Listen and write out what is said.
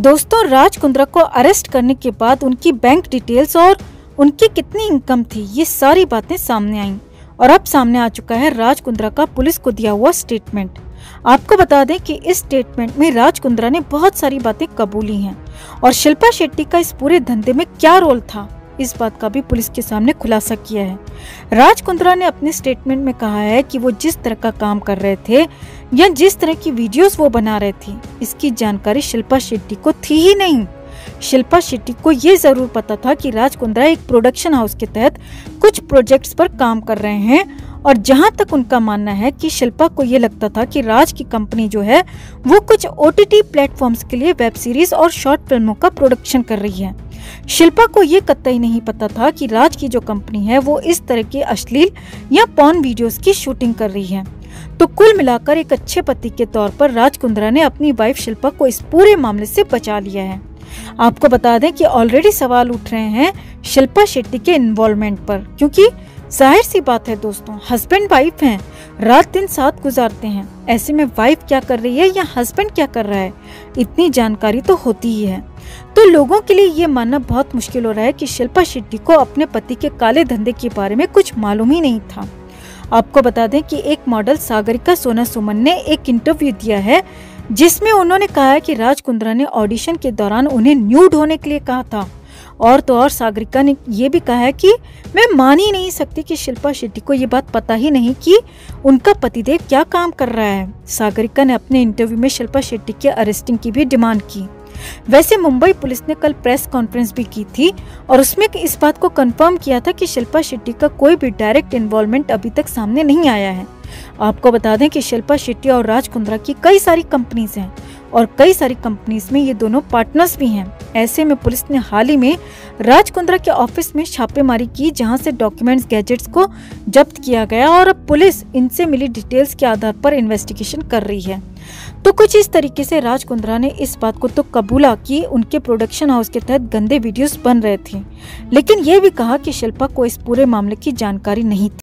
दोस्तों, राज कुंद्रा को अरेस्ट करने के बाद उनकी बैंक डिटेल्स और उनकी कितनी इनकम थी, ये सारी बातें सामने आईं और अब सामने आ चुका है राज कुंद्रा का पुलिस को दिया हुआ स्टेटमेंट। आपको बता दें कि इस स्टेटमेंट में राज कुंद्रा ने बहुत सारी बातें कबूली हैं और शिल्पा शेट्टी का इस पूरे धंधे में क्या रोल था, इस बात का भी पुलिस के सामने खुलासा किया है। राज कुंद्रा ने अपने स्टेटमेंट में कहा है कि वो जिस तरह का काम कर रहे थे या जिस तरह की वीडियोस वो बना रहे थे, इसकी जानकारी शिल्पा शेट्टी को थी ही नहीं। शिल्पा शेट्टी को ये जरूर पता था कि राज कुंद्रा एक प्रोडक्शन हाउस के तहत कुछ प्रोजेक्ट्स पर काम कर रहे हैं और जहां तक उनका मानना है कि शिल्पा को ये लगता था कि राज की कंपनी जो है वो कुछ OTT प्लेटफॉर्म्स के लिए वेब सीरीज और शॉर्ट फिल्मों का प्रोडक्शन कर रही है। शिल्पा को ये कतई नहीं पता था कि राज की जो कंपनी है वो इस तरह के अश्लील या पॉर्न वीडियोस की शूटिंग कर रही है। तो कुल मिलाकर एक अच्छे पति के तौर पर राज कुंद्रा ने अपनी वाइफ शिल्पा को इस पूरे मामले से बचा लिया है। आपको बता दें कि ऑलरेडी सवाल उठ रहे हैं शिल्पा शेट्टी के इन्वॉल्वमेंट पर, क्योंकि जाहिर सी बात है दोस्तों, हस्बैंड वाइफ हैं, रात दिन साथ गुजारते हैं। ऐसे में वाइफ क्या कर रही है या हस्बैंड क्या कर रहा है, इतनी जानकारी तो होती ही है। तो लोगों के लिए ये मानना बहुत मुश्किल हो रहा है कि शिल्पा शेट्टी को अपने पति के काले धंधे के बारे में कुछ मालूम ही नहीं था। आपको बता दें कि एक मॉडल सागरिका सोना सुमन ने एक इंटरव्यू दिया है जिसमें उन्होंने कहा है कि राज कुंद्रा ने ऑडिशन के दौरान उन्हें न्यूड होने के लिए कहा था। और तो और सागरिका ने ये भी कहा है कि मैं मान ही नहीं सकती कि शिल्पा शेट्टी को ये बात पता ही नहीं कि उनका पतिदेव क्या काम कर रहा है। सागरिका ने अपने इंटरव्यू में शिल्पा शेट्टी के अरेस्टिंग की भी डिमांड की। वैसे मुंबई पुलिस ने कल प्रेस कॉन्फ्रेंस भी की थी और उसमें इस बात को कंफर्म किया था कि शिल्पा शेट्टी का कोई भी डायरेक्ट इन्वॉल्वमेंट अभी तक सामने नहीं आया है। आपको बता दें कि शिल्पा शेट्टी और राज कुंद्रा की कई सारी कंपनीज हैं और कई सारी कंपनीज में ये दोनों पार्टनर्स भी हैं। ऐसे में पुलिस ने हाल ही में राज कुंद्रा के ऑफिस में छापेमारी की, जहां से डॉक्यूमेंट्स गैजेट्स को जब्त किया गया और अब पुलिस इनसे मिली डिटेल्स के आधार पर इन्वेस्टिगेशन कर रही है। तो कुछ इस तरीके से राज कुंद्रा ने इस बात को तो कबूला कि उनके प्रोडक्शन हाउस के तहत गंदे वीडियोस बन रहे थे, लेकिन ये भी कहा कि शिल्पा को इस पूरे मामले की जानकारी नहीं थी।